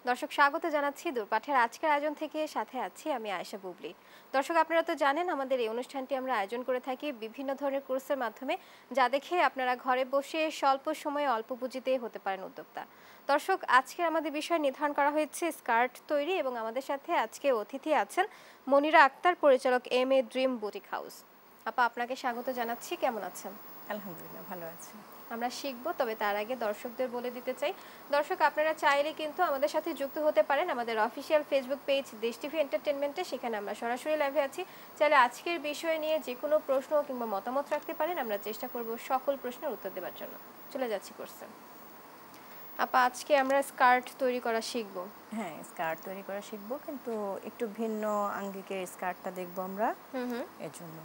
দর্শক স্বাগত জানাচ্ছি দূরপাঠের আজকের আয়োজন থেকে সাথে আছি আমি আয়েশা বুবলি। দর্শক আপনারা তো জানেন আমাদের এই অনুষ্ঠানটি আমরা আয়োজন করে থাকি বিভিন্ন ধরনের কোর্সের মাধ্যমে, যা দেখে আপনারা ঘরে বসে স্বল্প সময়ে অল্প পুঁজিতে হতে পারেন উদ্যোক্তা। দর্শক আজকে আমাদের বিষয় নির্ধারণ করা হয়েছে স্কার্ট তৈরি এবং আমাদের সাথে আজকে অতিথি আছেন মনিরা আক্তার, পরিচালক M A Dream Boutique House. আপা আপনাকে স্বাগত জানাচ্ছি, কেমন আছেন? আলহামদুলিল্লাহ ভালো আছি। আমরা শিখব, তবে তার আগে দর্শকদের বলে দিতে চাই, দর্শক আপনারা চাইলে কিন্তু আমাদের সাথে যুক্ত হতে পারেন আমাদের অফিসিয়াল ফেসবুক পেজ দেশ টিভি এন্টারটেনমেন্টে। সেখানে আমরা সরাসরি লাইভে আছি। চাইলে আজকের বিষয় নিয়ে যে কোনো প্রশ্ন কিংবা মতামত রাখতে পারেন, আমরা চেষ্টা করব সকল প্রশ্নের উত্তর দেওয়ার জন্য। চলে যাচ্ছি কোর্সে। আপা আজকে আমরা স্কার্ট তৈরি করা শিখব। হ্যাঁ, স্কার্ট তৈরি করা শিখবো, কিন্তু একটু ভিন্ন আঙ্গিকের স্কার্টটা দেখবো আমরা। এর জন্য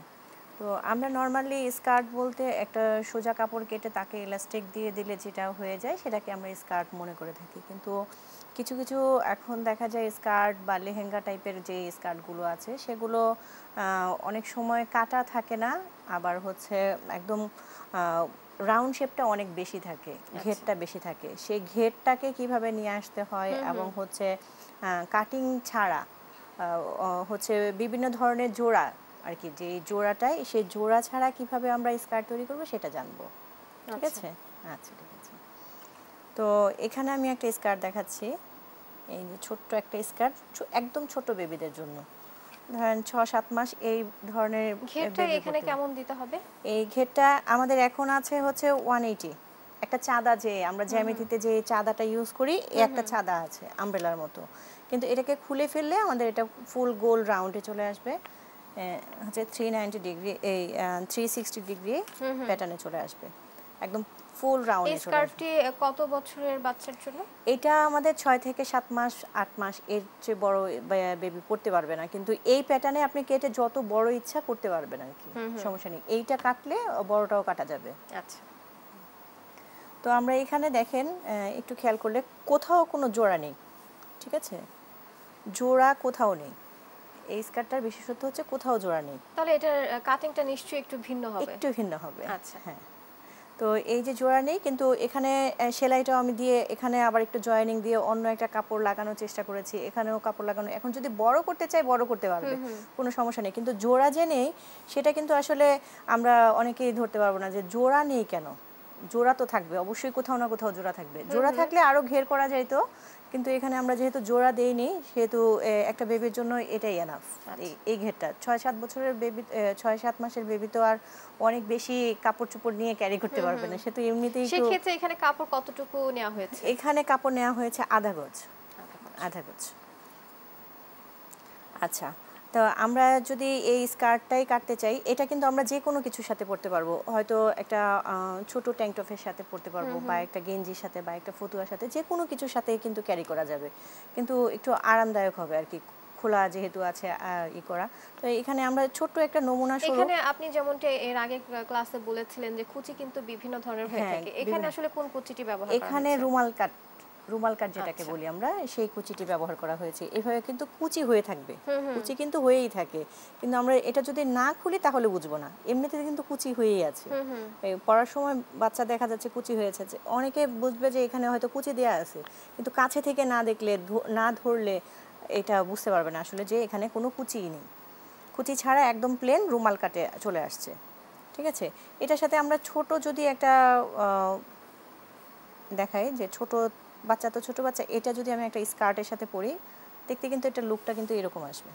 তো আমরা নর্মালি স্কার্ট বলতে একটা সোজা কাপড় কেটে তাকে ইলাস্টিক দিয়ে দিলে যেটা হয়ে যায় সেটাকে আমরা স্কার্ট মনে করে থাকি, কিন্তু কিছু কিছু এখন দেখা যায় স্কার্ট বা লেহেঙ্গা টাইপের যে স্কার্টগুলো আছে সেগুলো অনেক সময় কাটা থাকে না, আবার হচ্ছে একদম রাউন্ড শেপটা অনেক বেশি থাকে, ঘেরটা বেশি থাকে। সেই ঘেরটাকে কিভাবে নিয়ে আসতে হয় এবং হচ্ছে কাটিং ছাড়া হচ্ছে বিভিন্ন ধরনের জোড়া আর কি, যে জোড়াটাই সেই জোড়া ছাড়া কিভাবে আমরা স্কার্ট তৈরি করব সেটা জানবো। ঠিক আছে? আচ্ছা, ঠিক আছে। তো এখানে আমি একটা স্কার্ট দেখাচ্ছি, এই যে ছোট্ট একটা স্কার্ট, একদম ছোট বেবিদের জন্য, ধরেন 6-7 মাস এই ধরনের। ঘেরটা এখানে কেমন দিতে হবে? এই ঘেরটা আমাদের এখন আছে হচ্ছে 180। একটা চাঁদা, যে আমরা জ্যামিতিতে যে চাঁদাটা ইউজ করি, একটা চাঁদা আছে আমব্রেলার মতো, কিন্তু এটাকে খুলে ফেললে আমাদের এটা ফুল গোল রাউন্ডে চলে আসবে, হচ্ছে 390 ডিগ্রি, এই 360 ডিগ্রি প্যাটার্নে চলে আসবে, একদম ফুল রাউন্ডে চলে আসবে। স্কার্টটি কত বছরের বাচ্চার জন্য? এটা আমাদের 6 থেকে 7 মাস 8 মাস এর চেয়ে বড় বেবি পড়তে পারবে না, কিন্তু এই প্যাটার্নে আপনি কেটে যত বড় ইচ্ছা করতে পারবেন আর কি, সমস্যা নেই। এইটা কাটলে বড়টাও কাটা যাবে। আচ্ছা, তো আমরা এখানে দেখেন, একটু খেয়াল করলে কোথাও কোনো জোড়া নেই। ঠিক আছে, জোড়া কোথাও নেই। এই স্কার্টটার বিশেষত্ব হচ্ছে কোথাও জোড়া নেই। তাহলে এটার কাটিংটা নিশ্চয়ই একটু ভিন্ন হবে। একটু ভিন্ন হবে। আচ্ছা, হ্যাঁ। তো এই যে জোড়া নেই, কিন্তু এখানে সেলাইটাও আমি দিয়ে এখানে আবার একটু জয়েনিং দিয়ে অন্য একটা কাপড় লাগানোর চেষ্টা করেছি, এখানেও কাপড় লাগানো। এখন যদি বড় করতে চাই বড় করতে পারবে, কোনো সমস্যা নেই, কিন্তু জোড়া যে নেই সেটা কিন্তু আসলে আমরা অনেকেই ধরতে পারবো না যে জোড়া নেই কেন। জোড়া তো থাকবে অবশ্যই, কোথাও না কোথাও জোড়া থাকবে। জোড়া থাকলে আরো ঘের করা যাইতো, কিন্তু এখানে আমরা যেহেতু জোড়া দেইনি সেহেতু একটা বেবির জন্য এটাই এনাফ। এই ঘেরটা 6-7 বছরের বেবি, 6-7 মাসের বেবি তো আর অনেক বেশি কাপড় চোপড় নিয়ে ক্যারি করতে পারবে না, সে তো এমনিতেই। সেই ক্ষেত্রে এখানে কাপড় কতটুকু নেওয়া হয়েছে? এখানে কাপড় নেওয়া হয়েছে আধা গজ। আধা গজ। আচ্ছা, তো আমরা যদি এই স্কার্টটাই কাটতে চাই, এটা কিন্তু আমরা যে কোনো কিছুর সাথে পরতে পারবো, হয়তো একটা ছোট ট্যাঙ্ক টপের সাথে পরতে পারবো, বা একটা গেঞ্জির সাথে, বা একটা ফতুয়ার সাথে, যে কোনো কিছুর সাথে কিন্তু ক্যারি করা যাবে, কিন্তু একটু আরামদায়ক হবে আর কি, খোলা যেহেতু আছে করা। তো এখানে আমরা ছোট্ট একটা নমুনা স্বরূপ, এখানে আপনি যেমনটা এর আগে ক্লাসে বলেছিলেন যে কুচি কিন্তু বিভিন্ন ধরনের হয়ে থাকে, এখানে আসলে কোন কুচিটি ব্যবহার করা হয়েছে? এখানে রুমাল কাট যেটাকে বলি আমরা, সেই কুচিটি ব্যবহার করা হয়েছে। এভাবে কিন্তু কুচি হয়ে থাকবে, কুচি কিন্তু হয়েই থাকে, কিন্তু আমরা এটা যদি না খুলি তাহলে বুঝবো না, এমনিতে কিন্তু কুচি হয়েই আছে। পড়ার সময় বাচ্চা দেখা যাচ্ছে কুচি হয়েছে, অনেকে বুঝবে যে এখানে হয়তো কুচি দেয়া আছে, কিন্তু কাছে থেকে না দেখলে, না ধরলে এটা বুঝতে পারবে না আসলে যে এখানে কোনো কুচিই নেই। কুচি ছাড়া একদম প্লেন রুমাল কাটে চলে আসছে। ঠিক আছে, এটার সাথে আমরা ছোট যদি একটা দেখাই, যে ছোট বাচ্চা তো ছোট বাচ্চা, এটা যদি আমি একটা স্কার্টের সাথে পরি, দেখতে কিন্তু এটা লুকটা কিন্তু এরকম আসবে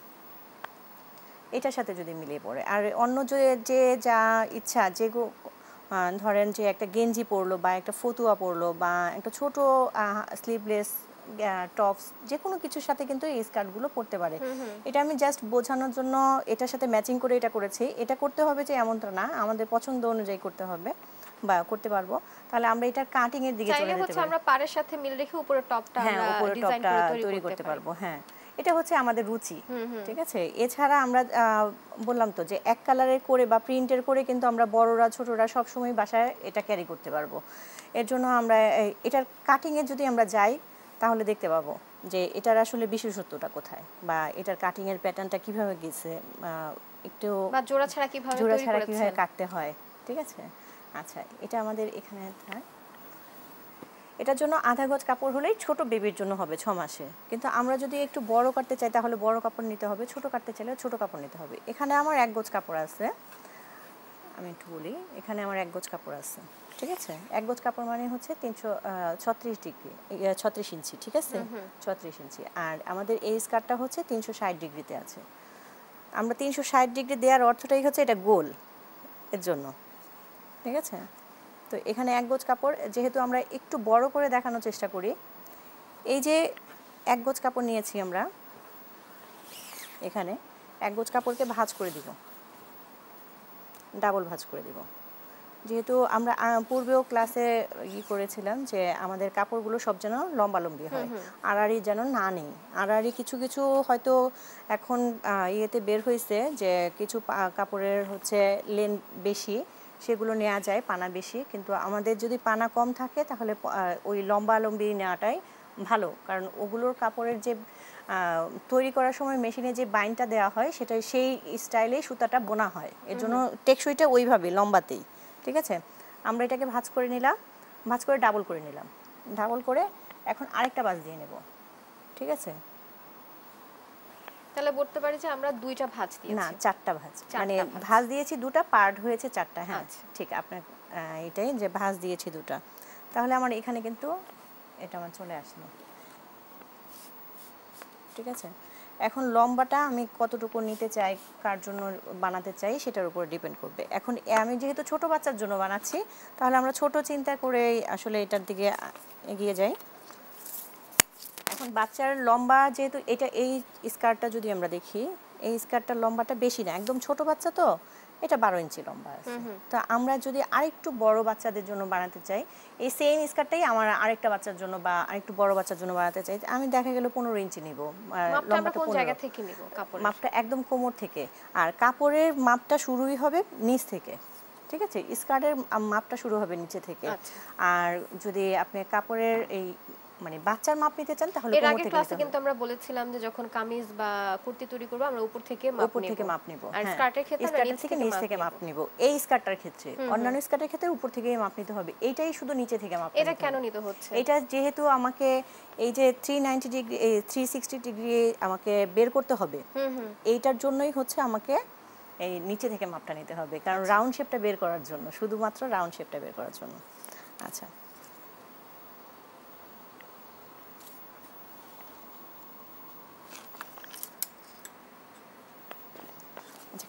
এটার সাথে যদি মিলিয়ে পড়ে। আর অন্য যে যা ইচ্ছা, যে ধরেন যে একটা গেঞ্জি পরলো, বা একটা ফতুয়া পরলো, বা একটা ছোট স্লিভলেস টপস, যে কোনো কিছুর সাথে কিন্তু এই স্কার্টগুলো পরতে পারে। এটা আমি জাস্ট বোঝানোর জন্য এটার সাথে ম্যাচিং করে এটা করেছি। এটা করতে হবে যে এমনটা না, আমাদের পছন্দ অনুযায়ী করতে হবে বা করতে পারবো। তাহলে আমরা এটার কাটিং এর দিকে চলে যেতে পারি। আমরা পাড়ের সাথে মিল রেখে উপরে টপটা আমরা ডিজাইন করে তৈরি করতে পারবো। হ্যাঁ, এটা হচ্ছে আমাদের রুচি। ঠিক আছে, এছাড়া আমরা বললাম তো যে এক কালারের করে বা প্রিন্টের করে কিন্তু আমরা বড়রা ছোটরা সব সময় বাসায় এটা ক্যারি করতে পারবো। এর জন্য আমরা এটার কাটিং এর যদি আমরা যাই তাহলে দেখতে পাবো যে এটার আসলে বিশেষত্বটা কোথায়, বা এটার কাটিং এর প্যাটার্নটা কিভাবে গেছে, একটু বা জোড়া ছাড়া কিভাবে কাটতে হয়। ঠিক আছে, আচ্ছা, এটা আমাদের এখানে এটার জন্য আধা গজ কাপড় হলেই ছোট বেবির জন্য হবে 6 মাসে। কিন্তু আমরা যদি একটু বড় কাটতে চাই তাহলে বড় কাপড় নিতে হবে, ছোট কাটতে চাইলে ছোট কাপড় নিতে হবে। এখানে আমার 1 গজ কাপড় আছে, আমি একটু বলি, এখানে আমার 1 গজ কাপড় আছে, ঠিক আছে? 1 গজ কাপড় মানে হচ্ছে 336 ডিগ্রি, 36 ইঞ্চি, ঠিক আছে? 36 ইঞ্চি। আর আমাদের এই স্কার্টটা হচ্ছে 360 ডিগ্রিতে আছে। আমরা 360 ডিগ্রি দেওয়ার অর্থটাই হচ্ছে এটা গোল, এর জন্য, ঠিক আছে? তো এখানে 1 গজ কাপড়, যেহেতু আমরা একটু বড় করে দেখানোর চেষ্টা করি, এই যে 1 গজ কাপড় নিয়েছি আমরা, এখানে 1 গজ কাপড়কে ভাঁজ করে দিব, ডাবল ভাঁজ করে দিব। যেহেতু আমরা পূর্বেও ক্লাসে করেছিলাম যে আমাদের কাপড়গুলো সব যেন লম্বালম্বি হয়, আড়াআড়ি যেন না নেই। আড়াআড়ি কিছু কিছু হয়তো এখন ইয়েতে বের হয়েছে যে কিছু কাপড়ের হচ্ছে লেন বেশি, সেগুলো নেওয়া যায় পানা বেশি, কিন্তু আমাদের যদি পানা কম থাকে তাহলে ওই লম্বালম্বি নেওয়াটাই ভালো, কারণ ওগুলোর কাপড়ের যে তৈরি করার সময় মেশিনে যে বাইনটা দেওয়া হয় সেটা সেই স্টাইলেই সুতাটা বোনা হয়, এর জন্য টেকসইটা ওইভাবে লম্বাতেই, ঠিক আছে? আমরা এটাকে ভাঁজ করে নিলাম, ভাঁজ করে ডাবল করে নিলাম, ডাবল করে এখন আরেকটা ভাঁজ দিয়ে নেব, ঠিক আছে? তাহলে বলতে পারি যে আমরা 2টা ভাঁজ দিয়েছি, না 4টা ভাঁজ, মানে ভাঁজ দিয়েছি 2টা, পার্ট হয়েছে 4টা। হ্যাঁ ঠিক, আপনার এটাই যে ভাঁজ দিয়েছি 2টা। তাহলে আমার এখানে কিন্তু এটা আমার চলে আসলো, ঠিক আছে? এখন লম্বাটা আমি কতটুকু নিতে চাই, কার জন্য বানাতে চাই সেটার উপর ডিপেন্ড করবে। এখন আমি যেহেতু ছোট বাচ্চার জন্য বানাচ্ছি, তাহলে আমরা ছোট চিন্তা করে আসলে এটার দিকে এগিয়ে যাই। এখন বাচ্চার লম্বা, যেহেতু এটা, এই স্কার্টটা যদি আমরা দেখি, এই স্কার্টটার লম্বাটা বেশি না, একদম ছোট বাচ্চা তো, এটা 12 ইঞ্চি লম্বা আছে। তো আমরা যদি আরেকটু বড় বাচ্চাদের জন্য বানাতে চাই, এই সেম স্কার্টটাই আমার আরেকটা বাচ্চার জন্য বা আরেকটু বড় বাচ্চার জন্য বানাতে চাই, আমি দেখা গেল 15 ইঞ্চি নিব। লম্বাটা কোন জায়গা থেকে নিব? কাপড় মাপটা একদম কোমর থেকে, আর কাপড়ের মাপটা শুরুই হবে নিচ থেকে, ঠিক আছে? স্কার্টের মাপটা শুরু হবে নিচে থেকে। আর যদি আপনি কাপড়ের এই মানে বাচ্চার মাপ নিতে চান তাহলে এর আগের ক্লাসে কিন্তু আমরা বলেছিলাম যে যখন কামিজ বা কুর্তি তৈরি করব আমরা উপর থেকে মাপ নিব, আর স্কার্টের ক্ষেত্রে আমরা নিচ থেকে মাপ নিব। এই স্কার্টটার ক্ষেত্রে, অন্যান্য স্কার্টের ক্ষেত্রে উপর থেকেই মাপ নিতে হবে, এইটাই শুধু নিচে থেকে মাপ নিতে হবে। এটা কেন নিতে হচ্ছে? এটা যেহেতু আমাকে এই যে 390 ডিগ্রি 360 ডিগ্রি আমাকে বের করতে হবে, এইটার জন্যই হচ্ছে আমাকে এই নিচে থেকে মাপটা নিতে হবে, কারণ রাউন্ড শেপটা বের করার জন্য, শুধুমাত্র রাউন্ড শেপটা বের করার জন্য। আচ্ছা,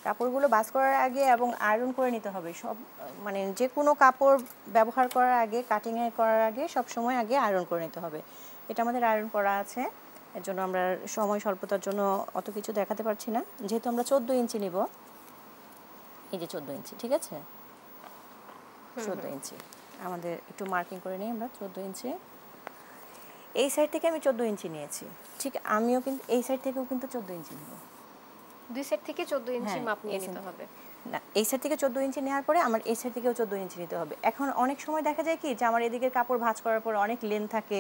কাপড়গুলো ভাঁজ করার আগে এবং আয়রন করে নিতে হবে সব, মানে যে কোনো কাপড় ব্যবহার করার আগে, কাটিং করার আগে সব সময় আগে আয়রন করে নিতে হবে। এটা আমাদের আয়রন করা আছে, এর জন্য আমরা সময় স্বল্পতার জন্য অত কিছু দেখাতে পারছি না। যেহেতু আমরা 14 ইঞ্চি নিব, এই যে 14 ইঞ্চি, ঠিক আছে? 14 ইঞ্চি আমাদের একটু মার্কিং করে নিই আমরা, 14 ইঞ্চি। এই সাইড থেকে আমি 14 ইঞ্চি নিয়েছি, ঠিক আমিও কিন্তু এই সাইড থেকেও কিন্তু 14 ইঞ্চি নেব। দুই সাইড থেকে 14 ইঞ্চি মাপ নিয়ে নিতে হবে। না, এই সাইড থেকে 14 ইঞ্চি নেওয়ার পরে আমার এই সাইড থেকেও 14 ইঞ্চি নিতে হবে। এখন অনেক সময় দেখা যায় কি যে আমার এদিকে কাপড় ভাঁজ করার পর অনেক লেন থাকে,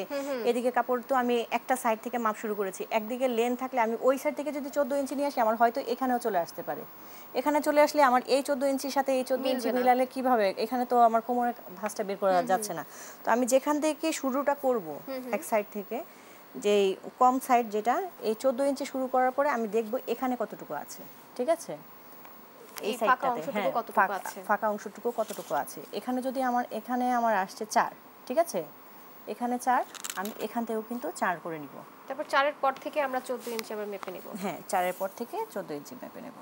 এদিকে কাপড় তো আমি একটা সাইড থেকে মাপ শুরু করেছি, একদিকে লেন থাকলে আমি ওই সাইড থেকে যদি 14 ইঞ্চি নিয়ে আসি, আমার হয়তো এখানেও চলে আসতে পারে। এখানে চলে আসলে আমার এই 14 ইঞ্চির সাথে এই 14 ইঞ্চি মিলালে কিভাবে, এখানে তো আমার কোমরের ভাঁজটা বের করা যাচ্ছে না। তো আমি যেখান থেকে শুরুটা করব, এক সাইড থেকে, যে কম সাইড যেটা, এই 14 ইঞ্চি শুরু করার পরে আমি দেখব এখানে কতটুকু আছে, ঠিক আছে? এই সাইডটাতে, হ্যাঁ, ফাঁকা অংশটুকু কতটুকু আছে। এখানে যদি এখানে আমার আসছে 4, ঠিক আছে? এখানে 4, আমি এখান থেকেও কিন্তু 4 করে নিব। তারপর 4 এর পর থেকে আমরা 14 ইঞ্চি আবার মেপে নেব। হ্যাঁ, 4 এর পর থেকে 14 ইঞ্চি মেপে নেব।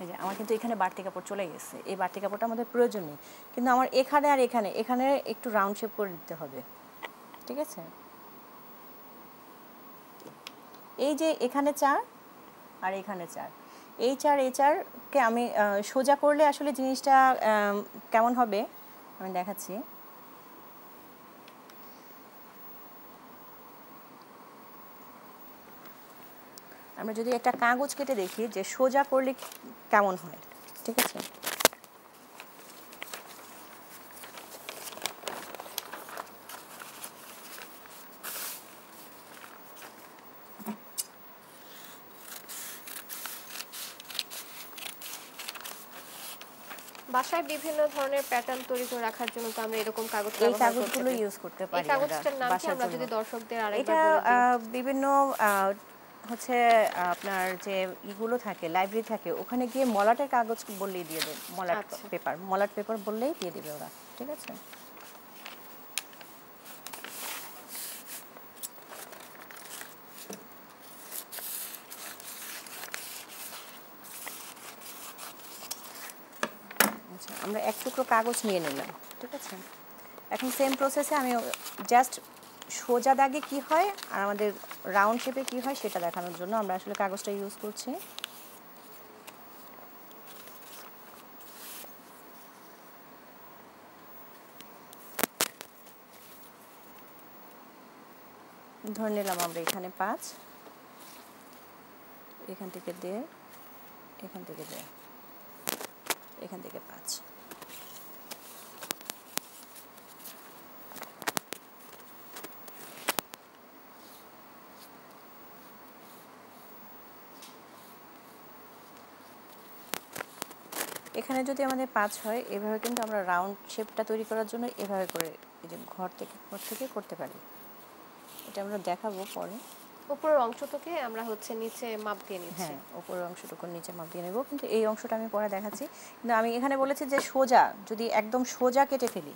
এই যে আমার কিন্তু এখানে বাড়তি কাপড় চলে গেছে, এই বাড়তি কাপড়টা আমাদের প্রয়োজন নেই, কিন্তু আমার এখানে আর এখানে একটু রাউন্ড শেপ করে দিতে হবে, ঠিক আছে? এই যে এখানে 4 আর এখানে 4, এই 4কে আমি সোজা করলে আসলে জিনিসটা কেমন হবে আমি দেখাচ্ছি। আমরা যদি একটা কাগজ কেটে দেখি যে সোজা করলে কেমন হয়, ঠিক আছে? বাসায় বিভিন্ন ধরনের প্যাটার্ন তৈরি করে রাখার জন্য তো আমরা এরকম কাগজ এই ব্যবহার করতে কাগজগুলো পারি। ইউজ করতে পারি এই আমরা কাগজটার নাম কি বাসার আমরা জন্য। যদি দর্শকদের আরেকবার এটা বলে দিই? বিভিন্ন হচ্ছে আপনার যে ইগুলো থাকে লাইব্রেরি থাকে ওখানে গিয়ে মলাটের কাগজ বললেই দিয়ে দেবে, আচ্ছা। মলাট পেপার বললেই দিয়ে দেবে ওরা, ঠিক আছে। আচ্ছা, আমরা এক টুকরো কাগজ নিয়ে নিলাম, ঠিক আছে। এখন সেম প্রসেসে আমি জাস্ট সোজা দাগে কি হয় আর আমাদের রাউন্ড শেপে কি হয় সেটা দেখানোর জন্য আমরা আসলে কাগজটা ইউজ করছি। ধরে নিলাম আমরা এখানে 5, এখান থেকে 1.5, এখান থেকে 1.5, এখান থেকে 5। এখানে যদি আমাদের 5 হয় এভাবে কিন্তু আমরা রাউন্ড শেপটা তৈরি করার জন্য এভাবে করে এই যে ঘর থেকে করতে পারি। এটা আমরা দেখাবো পরে। উপরের অংশটাকে আমরা হচ্ছে নিচে মাপ দিয়ে নিচ্ছি। হ্যাঁ, উপরের অংশটুকু নিচে মাপ দিয়ে নেব, কিন্তু এই অংশটা আমি পরে দেখাচ্ছি। কিন্তু আমি এখানে বলেছি যে সোজা, যদি একদম সোজা কেটে ফেলি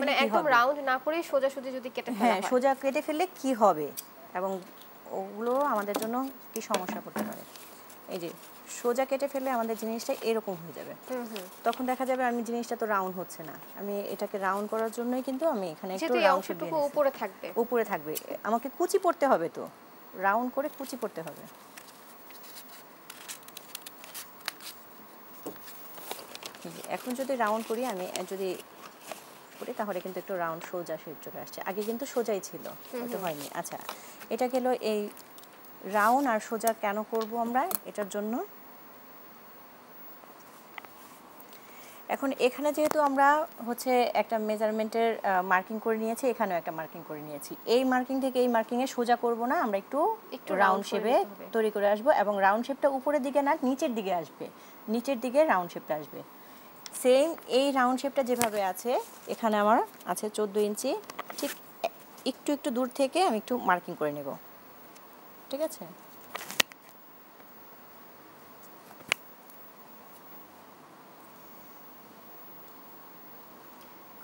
মানে কি একদম হবে, রাউন্ড না করে সোজাসুজি যদি কেটে ফেলা হ্যাঁ হয়। সোজা কেটে ফেললে কি হবে এবং ওগুলো আমাদের জন্য কি সমস্যা করতে পারে। এই যে সোজা কেটে ফেললে আমাদের জিনিসটা এরকম হয়ে যাবে, তখন দেখা যাবে আমি জিনিসটা তো রাউন্ড হচ্ছে না। আমি এটাকে রাউন্ড করার জন্যই কিন্তু আমি এখানে একটু যেহেতু এই রাউন্ড শেপ অংশটুকু দিয়ে উপরে থাকবে। উপরে থাকবে, আমাকে কুচি পড়তে হবে, তো রাউন্ড করে কুচি পড়তে হবে। এখন যদি রাউন্ড করি, আমি যদি করি তাহলে কিন্তু একটু রাউন্ড সোজা শেপ চলে আসছে। আগে কিন্তু সোজাই ছিল, ওটা হয়নি। আচ্ছা, এটা গেল এই রাউন্ড আর সোজা কেন করব আমরা এটার জন্য। এখন এখানে যেহেতু আমরা হচ্ছে একটা মেজারমেন্টের মার্কিং করে নিয়েছি, এখানেও একটা মার্কিং করে নিয়েছি। এই মার্কিং থেকে এই মার্কিংয়ে সোজা করব না, আমরা একটু রাউন্ড শেপে তৈরি করে আসবো, এবং রাউন্ড শেপটা উপরের দিকে না নিচের দিকে আসবে, নিচের দিকে রাউন্ড শেপটা আসবে। সেম এই রাউন্ড শেপটা যেভাবে আছে এখানে আমার আছে 14 ইঞ্চি, ঠিক একটু একটু দূর থেকে আমি একটু মার্কিং করে নেব, ঠিক আছে।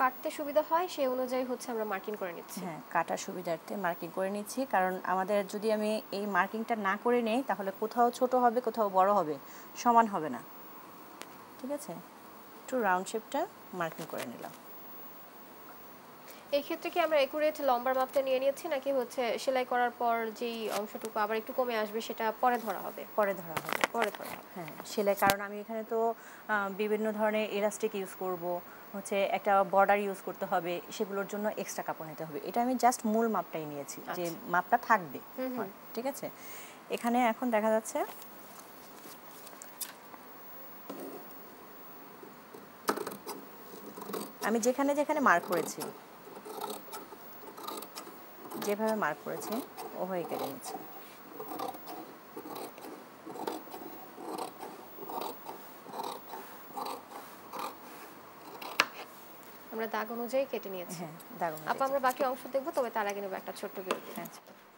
কাটতে সুবিধা হয় সেই অনুযায়ী হচ্ছে আমরা মার্কিং করে নিচ্ছি। হ্যাঁ, কাটার সুবিধার্থে মার্কিং করে নিচ্ছি, কারণ আমাদের যদি আমি এই মার্কিংটা না করে নেই তাহলে কোথাও ছোট হবে কোথাও বড় হবে, সমান হবে না, ঠিক আছে। একটু রাউন্ড শেপটা মার্কিং করে নিলাম। এই ক্ষেত্রে কি আমরা একুরেট লম্বার মাপটা নিয়ে নিয়েছি, নাকি হচ্ছে সেলাই করার পর যেই অংশটুকু আবার একটু কমে আসবে সেটা পরে ধরা হবে? পরে ধরা হবে। হ্যাঁ, সেলাই, কারণ আমি এখানে তো বিভিন্ন ধরনের ইলাস্টিক ইউজ করব, হচ্ছে একটা বর্ডার ইউজ করতে হবে, সেগুলোর জন্য এক্সট্রা কাপড় নিতে হবে। এটা আমি জাস্ট মূল মাপটাই নিয়েছি, যে মাপটা থাকবে, ঠিক আছে। এখানে এখন দেখা যাচ্ছে আমি যেখানে যেখানে মার্ক করেছি, যেভাবে মার্ক করেছি ওভাবে কেটে নিচ্ছি। আমরা দাগ অনুযায়ী কেটে নিয়েছি। হ্যাঁ, দারুণ। আমরা বাকি অংশ দেখবো, তবে তার আগে নেব একটা ছোট্ট বিরতি।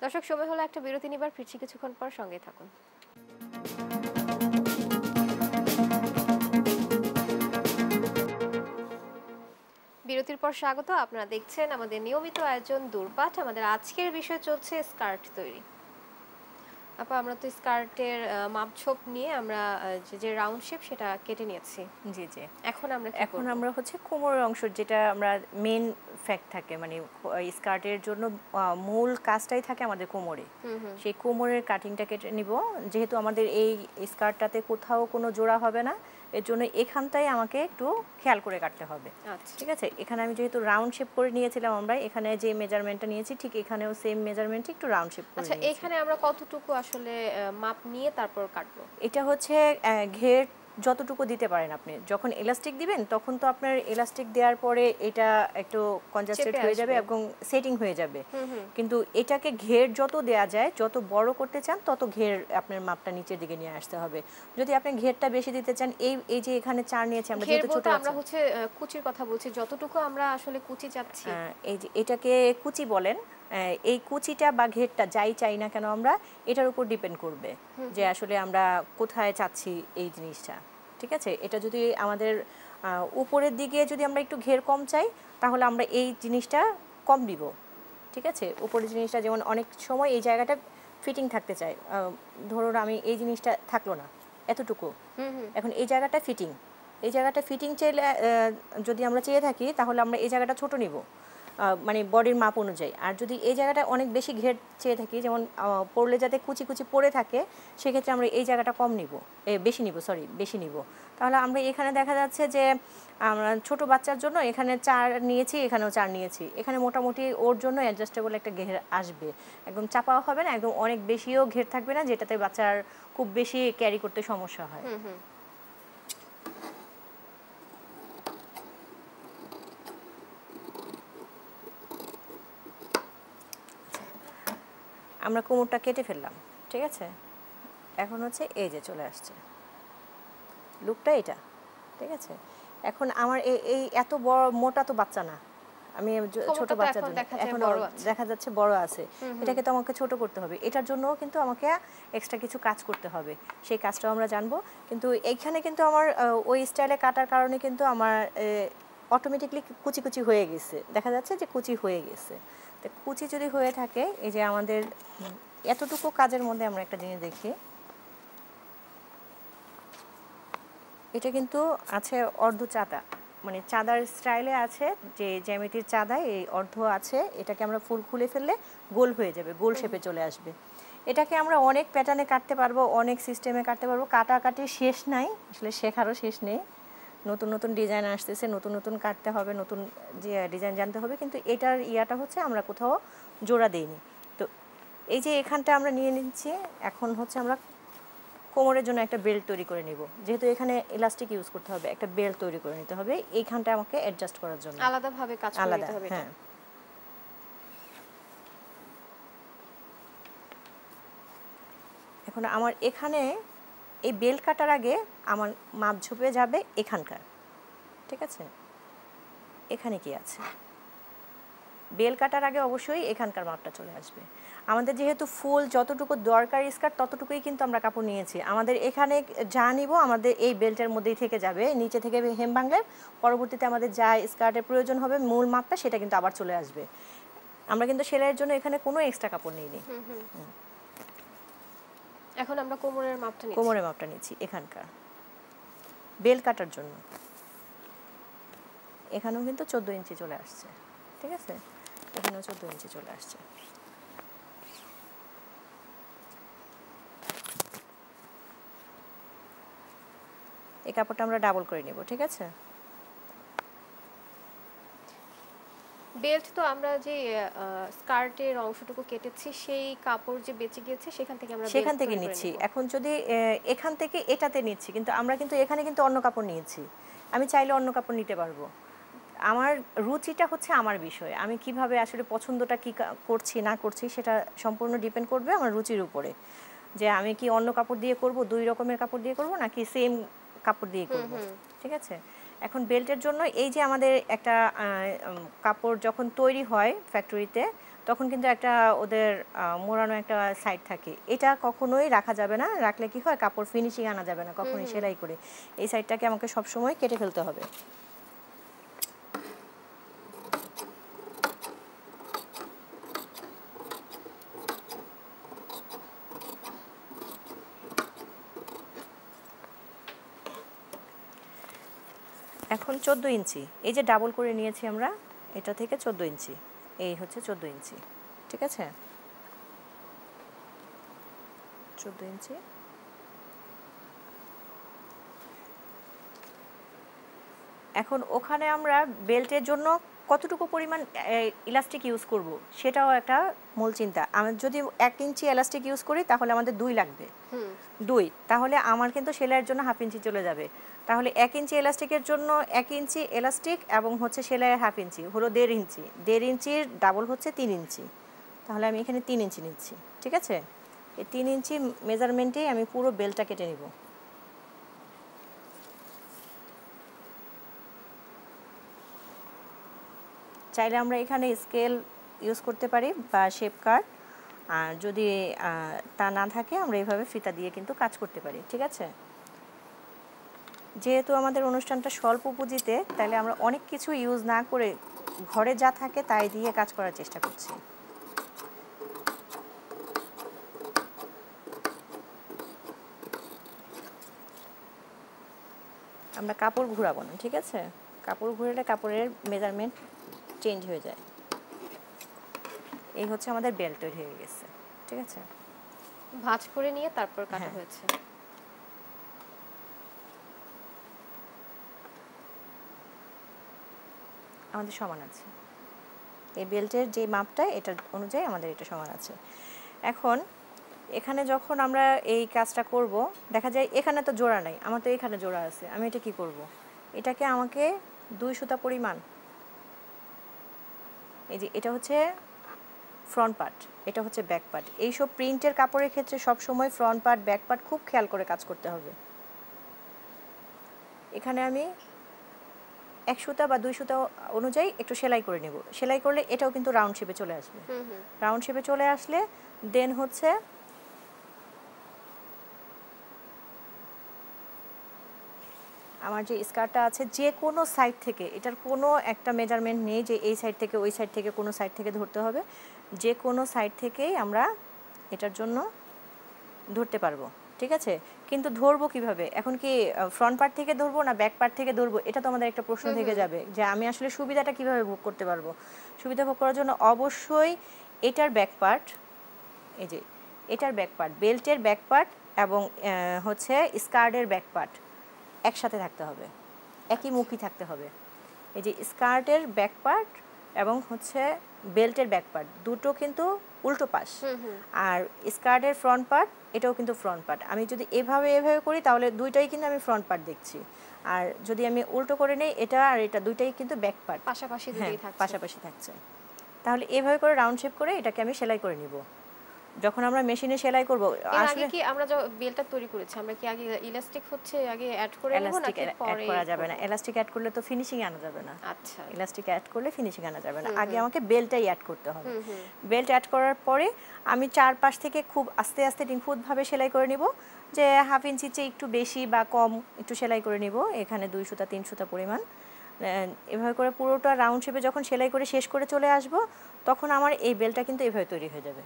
দর্শক, সময় হলো একটা বিরতি নিবার, ফিরছি কিছুক্ষণ পর, সঙ্গে থাকুন। বিরতির পর স্বাগত। আপনারা দেখছেন আমাদের নিয়মিত আয়োজন দূরপাঠ। আমাদের আজকের বিষয় চলছে স্কার্ট তৈরি। আমরা তো স্কার্টের মাপঝোপ নিয়ে আমরা যে রাউন্ড শেপ সেটা কেটে নিয়েছি। জি জি। এখন আমরা হচ্ছে কোমরের অংশ, যেটা আমরা মেন ফ্যাক্ট থাকে, মানে স্কার্টের জন্য মূল কাজটাই থাকে আমাদের কোমরে। সেই কোমরের কাটিংটা কেটে নিব। যেহেতু আমাদের এই স্কার্টটাতে কোথাও কোনো জোড়া হবে না, এর জন্য এখানটাই আমাকে একটু খেয়াল করে কাটতে হবে। ঠিক আছে। এখানে আমি যেহেতু রাউন্ড শেপ করে নিয়েছিলাম, আমরা এখানে যে মেজারমেন্টটা নিয়েছি ঠিক এখানেও সেম মেজারমেন্টে একটু রাউন্ড শেপ করে নিয়েছি। এখানে আমরা কতটুকু আসলে মাপ নিয়ে তারপর কাটবো? এটা হচ্ছে ঘের যতটুকু দিতে পারেন আপনি। যখন ইলাস্টিক দিবেন তখন তো আপনার ইলাস্টিক দেওয়ার পরে এটা একটু কনজাস্টেড হয়ে যাবে এবং সেটিং হয়ে যাবে, কিন্তু এটাকে ঘের যত দেয়া যায়, যত বড় করতে চান তত ঘের আপনার মাপটা নিচের দিকে নিয়ে আসতে হবে। যদি আপনি ঘেরটা বেশি দিতে চান, এই যে এখানে 4 নিয়েছি আমরা, যেহেতু ছোট আমরা হচ্ছে কুচির কথা বলছি, যতটুকু আমরা আসলে কুচি চাচ্ছি, এই যে এটাকে কুচি বলেন, এই কুচিটা বা ঘেরটা যাই চাই না কেন আমরা, এটার উপর ডিপেন্ড করবে যে আসলে আমরা কোথায় চাচ্ছি এই জিনিসটা। ঠিক আছে, এটা যদি আমাদের উপরের দিকে যদি আমরা একটু ঘের কম চাই, তাহলে আমরা এই জিনিসটা কম দিব। ঠিক আছে, উপরের জিনিসটা যেমন অনেক সময় এই জায়গাটা ফিটিং থাকতে চাই, ধরুন আমি এই জিনিসটা থাকলো না এতটুকু, এখন এই জায়গাটা ফিটিং, এই জায়গাটা ফিটিং চাইলে যদি আমরা চেয়ে থাকি তাহলে আমরা এই জায়গাটা ছোট নিব, মানে বডির মাপ অনুযায়ী। আর যদি এই জায়গাটা অনেক বেশি ঘের চেয়ে থাকি, যেমন পরলে যাতে কুচি কুচি পড়ে থাকে, সেক্ষেত্রে আমরা এই জায়গাটা কম নিব, বেশি নিব। তাহলে আমরা এখানে দেখা যাচ্ছে যে আমরা ছোট বাচ্চার জন্য এখানে 4 নিয়েছি, এখানেও 4 নিয়েছি, এখানে মোটামুটি ওর জন্য অ্যাডজাস্টেবল একটা ঘের আসবে, একদম চাপাও হবে না, একদম অনেক বেশিও ঘের থাকবে না যেটাতে বাচ্চার খুব বেশি ক্যারি করতে সমস্যা হয়। আমরা কোমরটা কেটে ফেললাম, ঠিক আছে, এখন হচ্ছে এই যে চলে আসছে লুকটা এটা। ঠিক আছে, এখন আমার এই এত বড় মোটা তো বাচ্চা না, আমি ছোট বাচ্চার জন্য এখন দেখা যাচ্ছে বড় আছে, এটাকে তো আমাকে ছোট করতে হবে, এটার জন্য কিন্তু আমাকে এক্সট্রা কিছু কাজ করতে হবে, সেই কাজটাও আমরা জানবো। কিন্তু এইখানে কিন্তু আমার ওই স্টাইলে কাটার কারণে কিন্তু আমার অটোমেটিকলি কুচি কুচি হয়ে গেছে, দেখা যাচ্ছে যে কুচি হয়ে গেছে। তো কুচি যদি হয়ে থাকে, এই যে আমাদের এতটুকু কাজের মধ্যে আমরা একটা জিনিস দেখি, এটা কিন্তু আছে অর্ধ চাঁদা, মানে চাঁদার স্টাইলে আছে, যে জ্যামিতির চাঁদা এই অর্ধ আছে, এটাকে আমরা ফুল খুলে ফেললে গোল হয়ে যাবে, গোল শেপে চলে আসবে। এটাকে আমরা অনেক প্যাটার্নে কাটতে পারবো, অনেক সিস্টেমে কাটতে পারবো, কাটাকাটির শেষ নাই, আসলে শেখারও শেষ নেই। নতুন নতুন ডিজাইন আসতেছে, নতুন নতুন কাটতে হবে, নতুন যে ডিজাইন জানতে হবে, কিন্তু এটার ইয়াটা হচ্ছে আমরা কোথাও জোড়া দিইনি। তো এই যে এখানটা আমরা নিয়ে নিচ্ছি, এখন হচ্ছে আমরা কোমরের জন্য একটা বেল্ট তৈরি করে নিব, যেহেতু এখানে ইলাস্টিক ইউজ করতে হবে, একটা বেল্ট তৈরি করে নিতে হবে এইখানটা আমাকে অ্যাডজাস্ট করার জন্য, আলাদাভাবে কাজ করে নিতে হবে। হ্যাঁ, এখন আমার এখানে এই বেল্ট কাটার আগে আমার মাপ ঝুপে যাবে এখানকার। ঠিক আছে, এখানে কি আছে, বেল কাটার আগে অবশ্যই এখানকার মাপটা চলে আসবে। আমাদের যেহেতু ফুল যতটুকু দরকার স্কার্ট ততটুকুই কিন্তু আমরা কাপড় নিয়েছি, আমাদের এখানে যা নিব আমাদের এই বেল্টের মধ্যেই থেকে যাবে, নিচে থেকে হেম ভাঙলে পরবর্তীতে আমাদের যা স্কার্টের প্রয়োজন হবে মূল মাপটা সেটা কিন্তু আবার চলে আসবে। আমরা কিন্তু সেলাইয়ের জন্য এখানে কোনো এক্সট্রা কাপড় নিইনি। এখন আমরা কোমরের মাপটা নিচ্ছি এখানকার বেল কাটার জন্য, এখানেও কিন্তু 14 ইঞ্চি চলে আসছে। ঠিক আছে, এখানেও 14 ইঞ্চি চলে আসছে। এই কাপড়টা আমরা ডাবল করে নিব। ঠিক আছে, বেল্ট তো আমরা যে স্কার্টের অংশটুকু কেটেছি সেই কাপড় যে বেঁচে গিয়েছে সেখান থেকে নিচ্ছি। এখন যদি এখান থেকে এটাতে নিচ্ছি, কিন্তু আমরা কিন্তু এখানে কিন্তু অন্য কাপড় নিয়েছি, আমি চাইলে অন্য কাপড় নিতে পারবো। আমার রুচিটা হচ্ছে আমার বিষয়, আমি কিভাবে আসলে পছন্দটা কি করছি না করছি সেটা সম্পূর্ণ ডিপেন্ড করবে আমার রুচির উপরে, যে আমি কি অন্য কাপড় দিয়ে করব, 2 রকমের কাপড় দিয়ে করব নাকি সেম কাপড় দিয়ে করব। ঠিক আছে, এখন বেল্টের জন্য এই যে আমাদের একটা কাপড় যখন তৈরি হয় ফ্যাক্টরিতে, তখন কিন্তু একটা ওদের মোড়ানো একটা সাইড থাকে, এটা কখনোই রাখা যাবে না, রাখলে কি হয় কাপড় ফিনিশিং আনা যাবে না কখনোই সেলাই করে, এই সাইডটাকে আমাকে সবসময় কেটে ফেলতে হবে। এখন 14 ইঞ্চি, এই যে ডাবল করে নিয়েছি আমরা, এটা থেকে 14 ইঞ্চি, এই হচ্ছে 14 ইঞ্চি। ঠিক আছে, 14 ইঞ্চি। এখন ওখানে আমরা বেল্টের জন্য কতটুকু পরিমাণ ইলাস্টিক ইউজ করব সেটাও একটা মূল চিন্তা। আমি যদি 1 ইঞ্চি ইলাস্টিক ইউজ করি তাহলে আমাদের 2 লাগবে, 2, তাহলে আমার কিন্তু সেলাইয়ের জন্য 1/2 ইঞ্চি চলে যাবে। তাহলে 1 ইঞ্চি এলাস্টিকের জন্য 1 ইঞ্চি এলাস্টিক এবং হচ্ছে সেলাইয়ের 1/2 ইঞ্চি হলো 1.5 ইঞ্চি। 1.5 ইঞ্চির ডাবল হচ্ছে 3 ইঞ্চি। তাহলে আমি এখানে 3 ইঞ্চি নিচ্ছি, ঠিক আছে? এই 3 ইঞ্চি মেজারমেন্টেই আমি পুরো বেলটা কেটে নিব। চাইলে আমরা এখানে স্কেল ইউজ করতে পারি বা শেপ কাট, আর যদি তা না থাকে আমরা এইভাবে ফিতা দিয়ে কিন্তু কাজ করতে পারি, ঠিক আছে? যেহেতু আমাদের অনুষ্ঠানটা স্বল্প পুঁজিতে, তাহলে আমরা অনেক কিছু ইউজ না করে ঘরে যা থাকে তাই দিয়ে কাজ করার চেষ্টা করছি। আমরা কাপড় ঘোরাবো না, ঠিক আছে? কাপড় ঘুরালে কাপড়ের মেজারমেন্ট চেঞ্জ হয়ে যায়। এই হচ্ছে আমাদের বেল্ট তৈরি হয়ে গেছে, ঠিক আছে? ভাঁজ করে নিয়ে তারপর কাটা হয়েছে। আমাদের সমান আছে, এই বেল্টের যে মাপটা এটা অনুযায়ী আমাদের এটা সমান আছে। এখন এখানে যখন আমরা এই কাজটা করব, দেখা যায় এখানে তো জোড়া নাই, আমার তো এখানে জোড়া আছে। আমি এটা কি করব? এটাকে আমাকে 2 সুতা পরিমাণ, এই যে এটা হচ্ছে ফ্রন্ট পার্ট, এটা হচ্ছে ব্যাক পার্ট। এইসব প্রিন্টের কাপড়ের ক্ষেত্রে সব সময় ফ্রন্ট পার্ট ব্যাক পার্ট খুব খেয়াল করে কাজ করতে হবে। এখানে আমি 1 সুতা বা 2 সুতা অনুযায়ী একটু সেলাই করে নেব। সেলাই করলে এটাও কিন্তু রাউন্ড শেপে চলে আসবে। রাউন্ড শেপে চলে আসলে দেন হচ্ছে আমার যে স্কার্টটা আছে যে কোনো সাইড থেকে, এটার কোনো একটা মেজারমেন্ট নেই যে এই সাইড থেকে ওই সাইড থেকে কোনো সাইড থেকে ধরতে হবে। যে কোনো সাইড থেকেই আমরা এটার জন্য ধরতে পারবো, ঠিক আছে? কিন্তু ধরবো কিভাবে? এখন কি ফ্রন্ট পার্ট থেকে ধরবো না ব্যাক পার্ট থেকে ধরবো? এটা তো আমাদের একটা প্রশ্ন থেকে যাবে যে আমি আসলে সুবিধাটা কিভাবে ভোগ করতে পারবো। সুবিধা ভোগ করার জন্য অবশ্যই এটার ব্যাক পার্ট, এই যে এটার ব্যাক পার্ট, বেল্টের ব্যাক পার্ট এবং হচ্ছে স্কার্টের ব্যাক পার্ট একসাথে থাকতে হবে, একই মুখী থাকতে হবে। এই যে স্কার্টের ব্যাক পার্ট এবং হচ্ছে বেল্টের ব্যাক পার্ট দুটো কিন্তু উল্টো পাশ, আর স্কার্টের ফ্রন্ট পার্ট এটাও কিন্তু ফ্রন্ট পার্ট। আমি যদি এভাবে করি তাহলে দুইটাই কিন্তু আমি ফ্রন্ট পার্ট দেখছি, আর যদি আমি উল্টো করে নেই এটা আর এটা দুইটাই কিন্তু ব্যাক পার্ট, পাশাপাশি পাশাপাশি থাকছে। তাহলে এভাবে করে রাউন্ড শেপ করে এটাকে আমি সেলাই করে নিব। যখন আমরা মেশিনে সেলাই করব, আসলে কি আমরা যে বেলটা তৈরি করেছি আমরা কি আগে ইলাস্টিক হচ্ছে আগে অ্যাড করে নেব নাকি পরে? অ্যাড করা যাবে না, ইলাস্টিক অ্যাড করলে তো ফিনিশিং আনা যাবে না। আচ্ছা, ইলাস্টিক অ্যাড করলে ফিনিশিং আনা যাবে না। আগে আমাকে বেল্টটাই অ্যাড করতে হবে। বেল্ট অ্যাড করার পরে আমি চারপাশ থেকে খুব আস্তে আস্তে নিখুঁতভাবে সেলাই করে নিব, যে 1/2 ইঞ্চির চেয়ে একটু বেশি বা কম একটু সেলাই করে নিব। এখানে 2 সুতা 3 সুতা পরিমাণ এভাবে করে পুরোটা রাউন্ড শেপে যখন সেলাই করে শেষ করে চলে আসব, তখন আমার এই বেল্টটা কিন্তু এভাবে তৈরি হয়ে যাবে।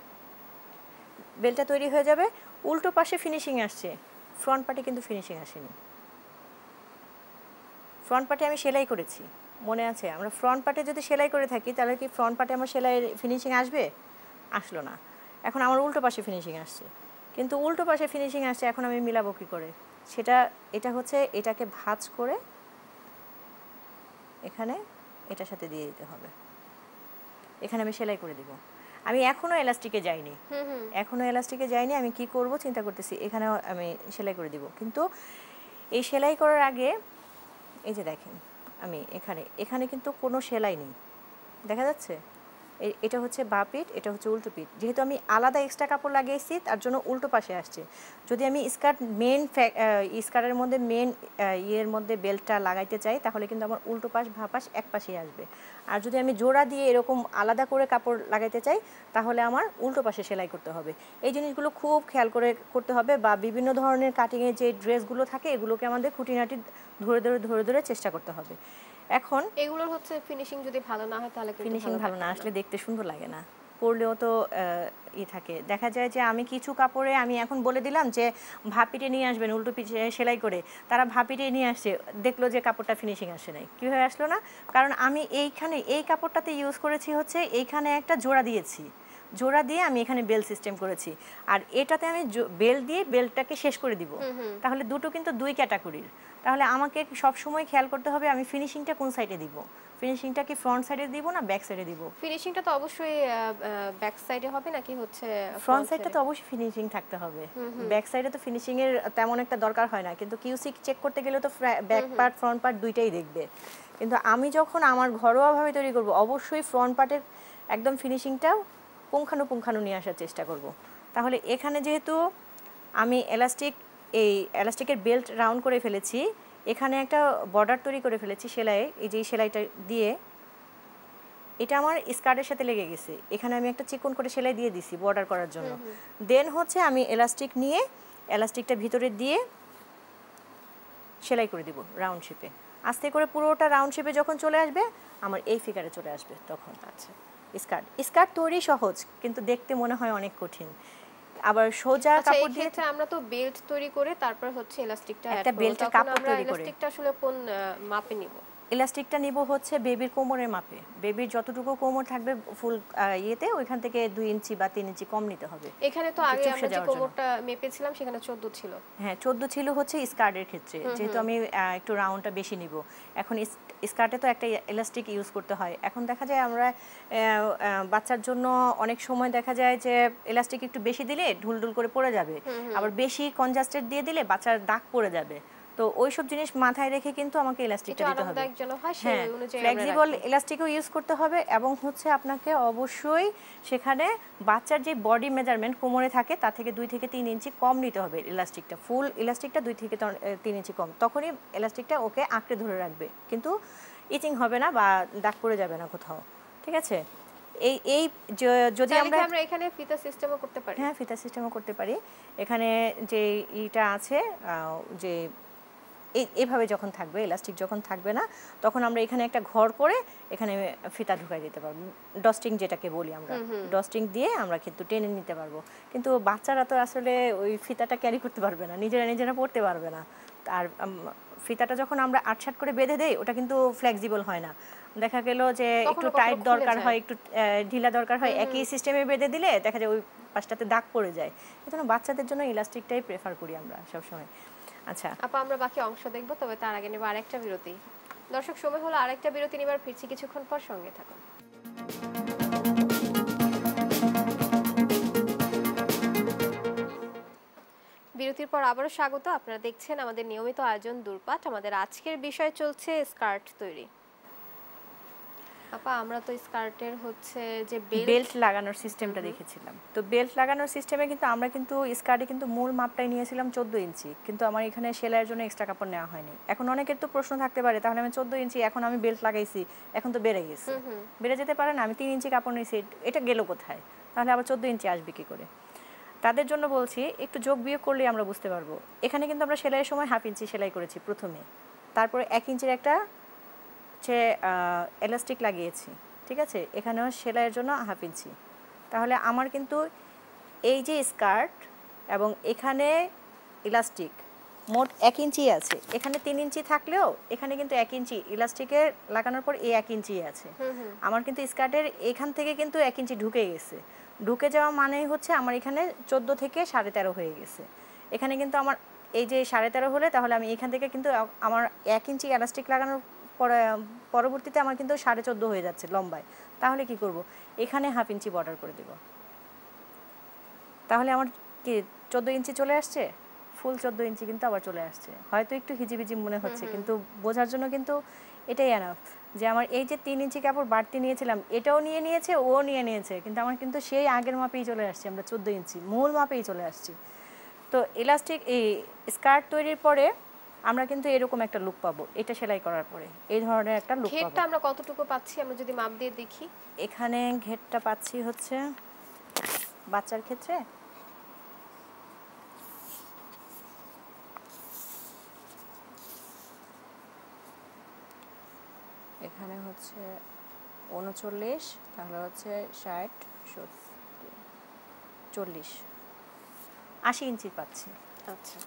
বেলটা তৈরি হয়ে যাবে। উল্টো পাশে ফিনিশিং আসছে, ফ্রন্ট পার্টে কিন্তু ফিনিশিং আসেনি। ফ্রন্ট পার্টে আমি সেলাই করেছি, মনে আছে? আমরা ফ্রন্ট পার্টে যদি সেলাই করে থাকি তাহলে কি ফ্রন্ট পার্টে আমার সেলাইয়ের ফিনিশিং আসবে? আসলো না। এখন আমার উল্টো পাশে ফিনিশিং আসছে, কিন্তু উল্টো পাশে ফিনিশিং আসছে, এখন আমি মিলাবো কী করে? এটা হচ্ছে এটাকে ভাঁজ করে এখানে এটার সাথে দিয়ে দিতে হবে। এখানে আমি সেলাই করে দিব। আমি এখনো এলাস্টিকে যাইনি, আমি কি করব চিন্তা করতেছি। এখানেও আমি সেলাই করে দিব, কিন্তু এই সেলাই করার আগে এই যে দেখেন আমি এখানে কিন্তু কোনো সেলাই নেই, দেখা যাচ্ছে? এটা হচ্ছে বাঁ পিঠ, এটা হচ্ছে উল্টো পিঠ। যেহেতু আমি আলাদা এক্সট্রা কাপড় লাগিয়েছি তার জন্য উল্টো পাশে আসছে। যদি আমি স্কার্টের মধ্যে ইয়ের মধ্যে বেল্টটা লাগাইতে চাই তাহলে কিন্তু আমার উল্টো পাশ বাঁ পাশ এক পাশেই আসবে। আর যদি আমি জোড়া দিয়ে এরকম আলাদা করে কাপড় লাগাইতে চাই তাহলে আমার উল্টো পাশে সেলাই করতে হবে। এই জিনিসগুলো খুব খেয়াল করে করতে হবে, বা বিভিন্ন ধরনের কাটিংয়ের যে ড্রেসগুলো থাকে এগুলোকে আমাদের খুঁটিনাটি ধরে চেষ্টা করতে হবে। এখন এগুলোর হচ্ছে ফিনিশিং যদি ভালো না হয় তাহলে ফিনিশিং ভালো না আসলে দেখতে সুন্দর লাগে না, পরলেও তো থাকে। দেখা যায় যে আমি কিছু কাপড়ে আমি এখন বলে দিলাম যে ভাপিটে নিয়ে আসবেন উল্টো পিঠে সেলাই করে, তারা ভাপিটে নিয়ে আসছে, দেখলো যে কাপড়টা ফিনিশিং আসে নাই। কীভাবে আসলো না? কারণ আমি এই কাপড়টাতে ইউজ করেছি হচ্ছে এইখানে একটা জোড়া দিয়ে আমি এখানে বেল সিস্টেম করেছি, আর এটাতে আমি বেল দিয়ে বেলটাকে শেষ করে দিব। তাহলে দুটো কিন্তু দুই ক্যাটাগরির। তাহলে আমাকে সব সময় খেয়াল করতে হবে আমি ফিনিশিংটা কোন সাইডে দিব। ফিনিশিংটা কি ফ্রন্ট সাইডে দিব না ব্যাক সাইডে দিব? ফিনিশিংটা তো অবশ্যই ব্যাক সাইডে হবে নাকি হচ্ছে ফ্রন্ট সাইডটা তো অবশ্যই ফিনিশিং থাকতে হবে। ব্যাক সাইডে তো ফিনিশিং এর তেমন একটা দরকার হয় না, কিন্তু কিউসি চেক করতে গেলে তো ব্যাক পার্ট ফ্রন্ট পার্ট দুইটাই দেখবে। কিন্তু আমি যখন আমার ঘরোয়াভাবে তৈরি করব অবশ্যই ফ্রন্ট পার্টের একদম ফিনিশিংটাও পুঙ্খানুপুঙ্খানু নিয়ে আসার চেষ্টা করব। তাহলে এখানে যেহেতু আমি এলাস্টিকের বেল্ট রাউন্ড করে ফেলেছি, এখানে একটা বর্ডার তৈরি করে ফেলেছি সেলাই, এই যে সেলাইটা দিয়ে এটা আমার স্কার্টের সাথে লেগে গেছে, এখানে আমি একটা চিকন করে সেলাই দিয়ে দিছি বর্ডার করার জন্য। দেন হচ্ছে আমি এলাস্টিক নিয়ে এলাস্টিকটা ভিতরে দিয়ে সেলাই করে দিব রাউন্ড শেপে। আস্তে করে পুরোটা রাউন্ড শেপে যখন চলে আসবে আমার এই ফিগারে চলে আসবে তখন। আচ্ছা, স্কার্ট তৈরি সহজ, কিন্তু দেখতে মনে হয় অনেক কঠিন। আবার সোজা কাপড় দিয়ে আমরা তো বেল্ট তৈরি করে তারপর হচ্ছে এলাস্টিকটা অ্যাড একটা করব, বেল্টের তখন কাপড় আমরা তৈরি করে এলাস্টিকটা আসলে কোন মাপে নিব? ইলাস্টিকটা নিব হচ্ছে বেবির কোমরের মাপে। বেবির যতটুকু কোমর থাকবে ফুল ইয়েতে ওইখান থেকে 2 ইঞ্চি বা 3 ইঞ্চি কম নিতে হবে। এখানে তো আগে আমরা যে কোমরটা মেপেছিলাম সেখানে 14 ছিল। হ্যাঁ 14 ছিল হচ্ছে স্কার্টের ক্ষেত্রে, যেহেতু আমি একটু রাউন্ডটা বেশি নিব। এখন স্কার্টে তো একটা ইলাস্টিক ইউজ করতে হয়। এখন দেখা যায় আমরা বাচ্চার জন্য অনেক সময় দেখা যায় যে ইলাস্টিক একটু বেশি দিলে ঢুলঢুল করে পড়ে যাবে, আবার বেশি কনজাস্টেড দিয়ে দিলে বাচ্চার দাগ পড়ে যাবে। তো ওইসব জিনিস মাথায় রেখে কিন্তু আমাকে ইলাস্টিকটা দিতে হবে। হ্যাঁ, ফ্লেক্সিবল ইলাস্টিকও ইউজ করতে হবে, এবং হচ্ছে আপনাকে অবশ্যই সেখানে বাচ্চার যে বডি মেজারমেন্ট কোমরে থাকে তা থেকে 2 থেকে 3 ইঞ্চি কম নিতে হবে ইলাস্টিকটা। ফুল ইলাস্টিকটা 2 থেকে 3 ইঞ্চি কম, তখনই ইলাস্টিকটা ওকে আঁকড়ে ধরে রাখবে, কিন্তু ইচিং হবে না বা দাগ পড়ে যাবে না কোথাও। ঠিক আছে? এই যদি আমরা এখানে ফিতা সিস্টেমও করতে পারি। হ্যাঁ, ফিতা সিস্টেমও করতে পারি। এখানে যে ইটা আছে যে এইভাবে যখন থাকবে, ইলাস্টিক যখন থাকবে না, তখন আমরা এখানে একটা ঘর করে এখানে ফিতা ঢুকাই দিতে পারবো, ডস্টিং যেটাকে বলি আমরা। ডস্টিং দিয়ে আমরা কিন্তু টেনে নিতে পারবো, কিন্তু বাচ্চারা তো আসলে ওই ফিতাটা ক্যারি করতে পারবে না, নিজেরা পড়তে পারবে না। আর ফিতাটা যখন আমরা আটসাট করে বেঁধে দেই ওটা কিন্তু ফ্লেক্সিবল হয় না। দেখা গেল যে একটু টাইট দরকার হয়, একটু ঢিলা দরকার হয়, একই সিস্টেমে বেঁধে দিলে দেখা যায় ওই পাশটাতে দাগ পড়ে যায়। এজন্য বাচ্চাদের জন্য ইলাস্টিকটাই প্রেফার করি আমরা সবসময়। আচ্ছা আপা, আমরা বাকি অংশ দেখব, তবে তার আগে নেব আরেকটা বিরতি। দর্শক, সময় হলো আরেকটা বিরতি নেবার, ফিরছি কিছুক্ষণ পর, সঙ্গে থাকুন। বিরতির পর আবারও স্বাগত। আপনারা দেখছেন আমাদের নিয়মিত আয়োজন দূরপাঠ। আমাদের আজকের বিষয় চলছে স্কার্ট তৈরি। আপা, আমরা তো স্কার্টের হচ্ছে যে বেল্ট লাগানোর সিস্টেমটা দেখেছিলাম। তো বেল্ট লাগানোর সিস্টেমে কিন্তু আমরা কিন্তু স্কার্টে কিন্তু মূল মাপটাই নিয়েছিলাম 14 ইঞ্চি, কিন্তু আমার এখানে সেলাইয়ের জন্য এক্সট্রা কাপড় নেওয়া হয়নি। এখন অনেকের তো প্রশ্ন থাকতে পারে, তাহলে আমি 14 ইঞ্চি এখন আমি বেল্ট লাগাইছি, এখন তো বেড়ে গেছে। বেড়ে যেতে পারে না, আমি 3 ইঞ্চি কাপড় নিয়েছি, এটা গেল কোথায়? তাহলে আবার 14 ইঞ্চি আসবে কি করে? তাদের জন্য বলছি একটু যোগ বিয়োগ করলেই আমরা বুঝতে পারবো। এখানে কিন্তু আমরা সেলাইয়ের সময় 1/2 ইঞ্চি সেলাই করেছি প্রথমে, তারপরে 1 ইঞ্চির একটা এলাস্টিক লাগিয়েছি। ঠিক আছে? এখানেও সেলাইয়ের জন্য 1/2 ইঞ্চি। তাহলে আমার কিন্তু এই যে স্কার্ট এবং এখানে ইলাস্টিক মোট 1 ইঞ্চি আছে। এখানে 3 ইঞ্চি থাকলেও এখানে কিন্তু 1 ইঞ্চি ইলাস্টিকের লাগানোর পর এই 1 ইঞ্চি আছে। আমার কিন্তু স্কার্টের এখান থেকে কিন্তু 1 ইঞ্চি ঢুকে গেছে। ঢুকে যাওয়া মানেই হচ্ছে আমার এখানে 14 থেকে 13.5 হয়ে গেছে। এখানে কিন্তু আমার এই যে 13.5 হলে তাহলে আমি এখান থেকে কিন্তু আমার 1 ইঞ্চি ইলাস্টিক লাগানোর পরবর্তীতে আমার কিন্তু 14.5 হয়ে যাচ্ছে লম্বায়। তাহলে কি করব? এখানে 1/2 ইঞ্চি বর্ডার করে দেব। তাহলে আমার কি 14 ইঞ্চি চলে আসছে? ফুল 14 ইঞ্চি কিন্তু আবার চলে আসছে। হয়তো একটু হিজিবিজি মনে হচ্ছে, কিন্তু বোঝার জন্য কিন্তু এটাই এনাফ যে আমার এই যে 3 ইঞ্চি কাপড় বাড়তি নিয়েছিলাম এটাও নিয়েছে, ও নিয়েছে, কিন্তু আমার কিন্তু সেই আগের মাপেই চলে আসছে, আমরা 14 ইঞ্চি মূল মাপেই চলে আসছি। তো ইলাস্টিক এই স্কার্ট তৈরির পরে আমরা কিন্তু এরকম একটা লুক পাবো, এটা সেলাই করার পরে এই ধরনের একটা লুক পাবো। ঘেরটা আমরা কতটুকু পাচ্ছি আমরা যদি মাপ দিয়ে দেখি? এখানে ঘেরটা পাচ্ছি হচ্ছে বাচ্চার ক্ষেত্রে এখানে হচ্ছে 39, তাহলে হচ্ছে 60, 70, 40, 80 ইঞ্চি পাচ্ছি। আচ্ছা,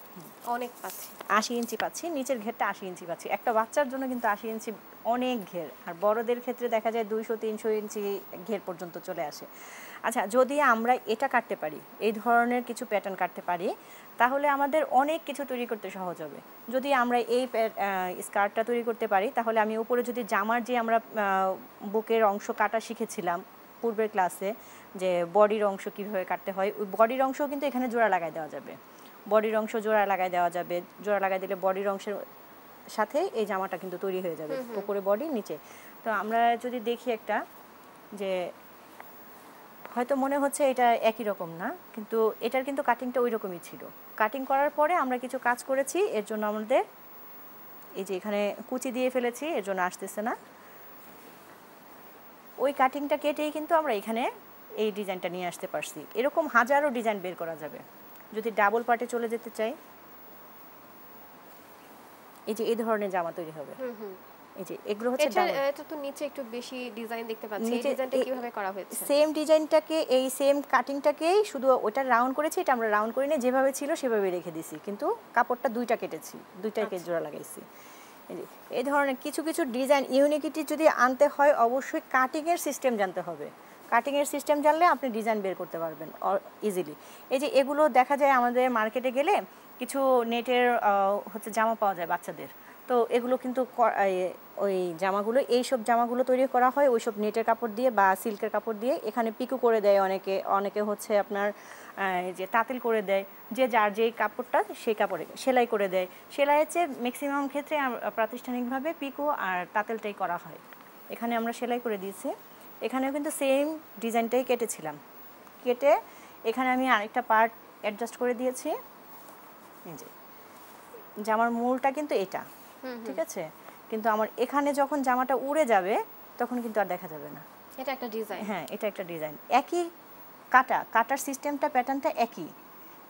অনেক পাচ্ছি। 80 ইঞ্চি পাচ্ছি, নিচের ঘেরটা 80 ইঞ্চি পাচ্ছি। একটা বাচ্চার জন্য কিন্তু 80 ইঞ্চি অনেক ঘের, আর বড়দের ক্ষেত্রে দেখা যায় 200-300 ইঞ্চি ঘের পর্যন্ত চলে আসে। আচ্ছা, যদি আমরা এটা কাটতে পারি, এই ধরনের কিছু প্যাটার্ন কাটতে পারি, তাহলে আমাদের অনেক কিছু তৈরি করতে সহজ হবে। যদি আমরা এই স্কার্টটা তৈরি করতে পারি, তাহলে আমি উপরে যদি জামার যে আমরা বুকের অংশ কাটা শিখেছিলাম পূর্বের ক্লাসে, যে বডির অংশ কীভাবে কাটতে হয়, ওই বডির অংশও কিন্তু এখানে জোড়া লাগাই দেওয়া যাবে। বডির অংশ জোড়া লাগাই দেওয়া যাবে, জোড়া লাগাই দিলে বডির অংশের সাথে এই জামাটা কিন্তু তৈরি হয়ে যাবে, উপরে বডি নিচে। তো আমরা যদি দেখি একটা, যে হয়তো মনে হচ্ছে এটা একই রকম না, কিন্তু এটার কিন্তু কাটিংটা ওই রকমই ছিল। কাটিং করার পরে আমরা কিছু কাজ করেছি, এর জন্য আমাদের এই যে এখানে কুচি দিয়ে ফেলেছি, এর জন্য আসতেছে না। ওই কাটিংটা কেটেই কিন্তু আমরা এখানে এই ডিজাইনটা নিয়ে আসতে পারছি। এরকম হাজারো ডিজাইন বের করা যাবে। যদি ডাবল পার্টে চলে যেতে চাই, এই যে এই ধরনের জামা তৈরি হবে। এই যে এগুলো হচ্ছে এটা তো নিচে একটু বেশি ডিজাইন দেখতে পাচ্ছি, এই ডিজাইনটা কিভাবে করা হয়েছে? সেম ডিজাইনটাকে, এই সেম কাটিংটাকেই শুধু ওটা রাউন্ড করেছি, এটা আমরা রাউন্ড করি না, যেভাবে ছিল সেভাবে রেখে দিছি, কিন্তু কাপড়টা দুইটা কেটেছি, দুইটাকে জোড়া লাগাইছি। এই ধরনের কিছু কিছু ডিজাইন ইউনিকিটি যদি আনতে হয়, অবশ্যই কাটিংয়ের সিস্টেম জানতে হবে। কাটিংয়ের সিস্টেম জানলে আপনি ডিজাইন বের করতে পারবেন ইজিলি। এই যে এগুলো দেখা যায় আমাদের মার্কেটে গেলে কিছু নেটের হচ্ছে জামা পাওয়া যায় বাচ্চাদের, তো এগুলো কিন্তু ওই জামাগুলো, এইসব জামাগুলো তৈরি করা হয় ওইসব নেটের কাপড় দিয়ে বা সিল্কের কাপড় দিয়ে। এখানে পিকো করে দেয় অনেকে, অনেকে হচ্ছে আপনার যে তাঁতিল করে দেয়, যে যার যেই কাপড়টা সেই কাপড়ে সেলাই করে দেয়। সেলাইয়ের চেয়ে ম্যাক্সিমাম ক্ষেত্রে প্রাতিষ্ঠানিকভাবে পিকো আর তাঁতেলটাই করা হয়। এখানে আমরা সেলাই করে দিয়েছি। এখানেও কিন্তু সেম ডিজাইনটাই কেটেছিলাম, কেটে এখানে আমি আরেকটা পার্ট অ্যাডজাস্ট করে দিয়েছি। এই যে জামার মূলটা কিন্তু এটা, ঠিক আছে, কিন্তু আমার এখানে যখন জামাটা উড়ে যাবে তখন কিন্তু আর দেখা যাবে না। এটা একটা ডিজাইন, হ্যাঁ এটা একটা ডিজাইন, একই কাটার সিস্টেমটা প্যাটার্নটা একই,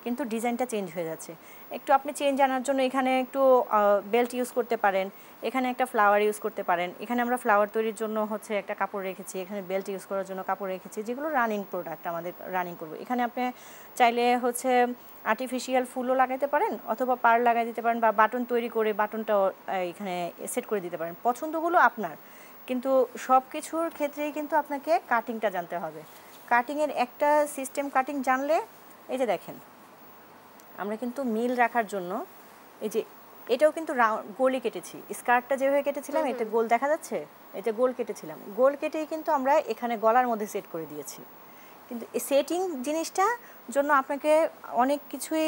কিন্তু ডিজাইনটা চেঞ্জ হয়ে যাচ্ছে। একটু আপনি চেঞ্জ আনার জন্য এখানে একটু বেল্ট ইউজ করতে পারেন, এখানে একটা ফ্লাওয়ার ইউজ করতে পারেন। এখানে আমরা ফ্লাওয়ার তৈরির জন্য হচ্ছে একটা কাপড় রেখেছি, এখানে বেল্ট ইউজ করার জন্য কাপড় রেখেছি, যেগুলো রানিং প্রোডাক্ট আমাদের রানিং করবো। এখানে আপনি চাইলে হচ্ছে আর্টিফিশিয়াল ফুলও লাগাইতে পারেন, অথবা পার লাগাই দিতে পারেন, বা বাটন তৈরি করে বাটনটাও এখানে সেট করে দিতে পারেন। পছন্দগুলো আপনার, কিন্তু সব কিছুর ক্ষেত্রেই কিন্তু আপনাকে কাটিংটা জানতে হবে। কাটিংয়ের একটা সিস্টেম কাটিং জানলে, এই যে দেখেন আমরা কিন্তু মিল রাখার জন্য এই যে এটাও কিন্তু গোলই কেটেছি। স্কার্টটা যেভাবে কেটেছিলাম এতে গোল দেখা যাচ্ছে, এতে গোল কেটেছিলাম, গোল কেটেই কিন্তু আমরা এখানে গলার মধ্যে সেট করে দিয়েছি। কিন্তু এই সেটিং জিনিসটা জন্য আপনাকে অনেক কিছুই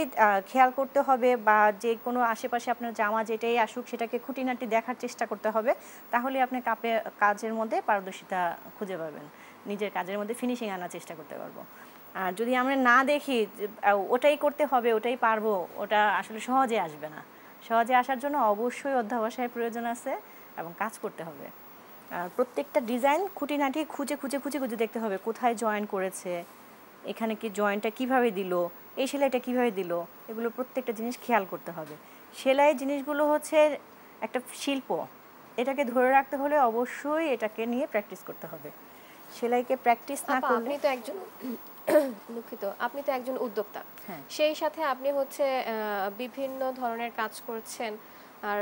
খেয়াল করতে হবে, বা যে কোনো আশেপাশে আপনার জামা যেটাই আসুক সেটাকে খুঁটিনাটি দেখার চেষ্টা করতে হবে, তাহলে আপনি কাজের মধ্যে পারদর্শিতা খুঁজে পাবেন, নিজের কাজের মধ্যে ফিনিশিং আনার চেষ্টা করতে পারবো। আর যদি আমরা না দেখি ওটাই করতে হবে, ওটাই পারবো, ওটা আসলে সহজে আসবে না। সহজে আসার জন্য অবশ্যই অধ্যবসায়ের প্রয়োজন আছে এবং কাজ করতে হবে। প্রত্যেকটা ডিজাইন খুঁটিনাটি খুঁজে খুঁজে খুঁজে খুঁজে দেখতে হবে, কোথায় জয়েন করেছে, এখানে কি জয়েন্টটা কিভাবে দিল, এই সেলাইটা কিভাবে দিল, এগুলো প্রত্যেকটা জিনিস খেয়াল করতে হবে। সেলাই জিনিসগুলো হচ্ছে একটা শিল্প, এটাকে ধরে রাখতে হলে অবশ্যই এটাকে নিয়ে প্র্যাকটিস করতে হবে। সেলাইকে প্র্যাকটিস না করলে, আপনি তো একজন দুঃখিত, আপনি তো একজন উদ্যোক্তা, সেই সাথে আপনি হচ্ছে বিভিন্ন ধরনের কাজ করছেন। আর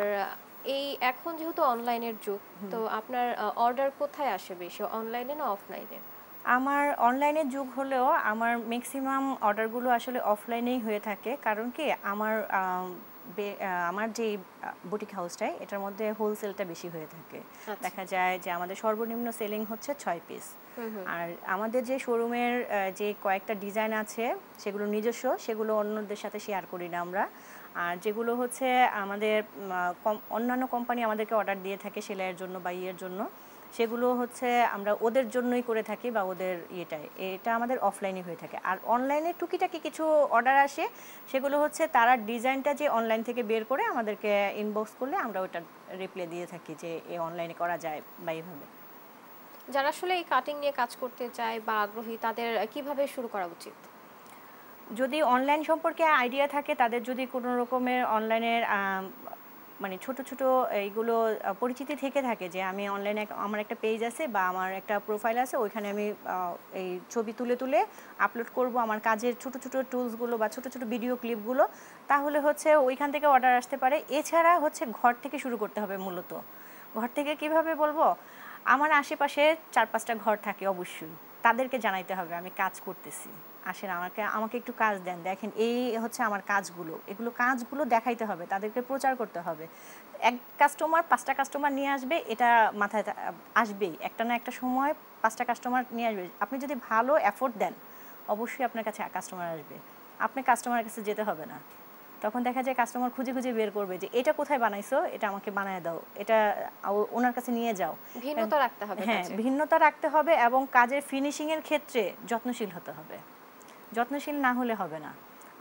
এই এখন যেহেতু অনলাইনের যুগ, তো আপনার অর্ডার কোথায় আসে বেশি, অনলাইনে না অফলাইনে? আমার অনলাইনের যুগ হলেও আমার ম্যাক্সিমাম অর্ডারগুলো আসলে অফলাইনেই হয়ে থাকে। কারণ কি, আমার যে বুটিক হাউসটাই, এটার মধ্যে হোলসেলটা বেশি হয়ে থাকে। দেখা যায় যে আমাদের সর্বনিম্ন সেলিং হচ্ছে 6 পিস। আর আমাদের যে শোরুমের যে কয়েকটা ডিজাইন আছে সেগুলো নিজস্ব, সেগুলো অন্যদের সাথে শেয়ার করি না আমরা। আর যেগুলো হচ্ছে আমাদের অন্যান্য কোম্পানি আমাদেরকে অর্ডার দিয়ে থাকে সেলাইয়ের জন্য বা ইয়ের জন্য, সেগুলো হচ্ছে আমরা ওদের জন্যই করে থাকি, বা ওদের এটা আমাদের অফলাইনে হয়ে থাকে। আর অনলাইনে টুকিটাকি কিছু অর্ডার আসে, সেগুলো হচ্ছে তারা ডিজাইনটা যে অনলাইন থেকে বের করে আমাদেরকে ইনবক্স করলে আমরা ওটা রিপ্লাই দিয়ে থাকি যে এই অনলাইনে করা যায় বা এইভাবে। যারা আসলে এই কাটিং নিয়ে কাজ করতে চায় বা আগ্রহী, তাদের কিভাবে শুরু করা উচিত? যদি অনলাইন সম্পর্কে আইডিয়া থাকে, তাদের যদি কোনো রকমের অনলাইনের মানে ছোট ছোট এইগুলো পরিচিতি থেকে থাকে, যে আমি অনলাইনে আমার একটা পেজ আছে বা আমার একটা প্রোফাইল আছে, ওইখানে আমি এই ছবি তুলে তুলে আপলোড করব আমার কাজের ছোট ছোট টুলসগুলো বা ছোট ছোট ভিডিও ক্লিপগুলো, তাহলে হচ্ছে ওইখান থেকে অর্ডার আসতে পারে। এছাড়া হচ্ছে ঘর থেকে শুরু করতে হবে মূলত। ঘর থেকে কিভাবে বলবো, আমার আশেপাশে 4-5টা ঘর থাকে অবশ্যই, তাদেরকে জানাইতে হবে আমি কাজ করতেছি, আসেন আমাকে আমাকে একটু কাজ দেন, দেখেন এই হচ্ছে আমার কাজগুলো, এগুলো কাজগুলো দেখাইতে হবে, তাদেরকে প্রচার করতে হবে। এক কাস্টমার 5টা কাস্টমার নিয়ে আসবে, এটা মাথায় আসবেই, একটা না একটা সময় 5টা কাস্টমার নিয়ে আসবে। আপনি যদি ভালো এফোর্ট দেন অবশ্যই আপনার কাছে কাস্টমার আসবে, আপনি কাস্টমারের কাছে যেতে হবে না। তখন দেখা যায় কাস্টমার খুঁজে খুঁজে বের করবে যে এটা কোথায় বানাইছো, এটা আমাকে বানায় দাও, এটা ওনার কাছে নিয়ে যাও। ভিন্নতা রাখতে হবে হ্যাঁ, কাজে। ভিন্নতা রাখতে হবে এবং কাজের ফিনিশিং এর ক্ষেত্রে যত্নশীল হতে হবে, যত্নশীল না হলে হবে না।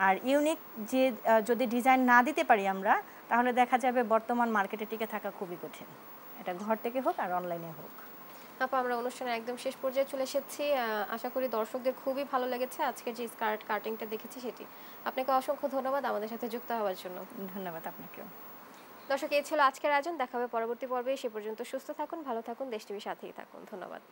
আর ইউনিক যে যদি ডিজাইন না দিতে পারি আমরা, তাহলে দেখা যাবে বর্তমান মার্কেটে টিকে থাকা খুবই কঠিন, এটা ঘর থেকে হোক আর অনলাইনে হোক। আপু আমরা অনুষ্ঠানের একদম শেষ পর্যায়ে চলে এসেছি। আশা করি দর্শকদের খুবই ভালো লেগেছে আজকের যে স্কার্ট কাটিংটা দেখেছি সেটি। আপনাকে অসংখ্য ধন্যবাদ আমাদের সাথে যুক্ত হওয়ার জন্য। ধন্যবাদ আপনাকেও। দর্শক, এই ছিল আজকের আয়োজন। দেখা হবে পরবর্তী পর্বে। সে পর্যন্ত সুস্থ থাকুন, ভালো থাকুন, দেশ টিভির সাথেই থাকুন। ধন্যবাদ।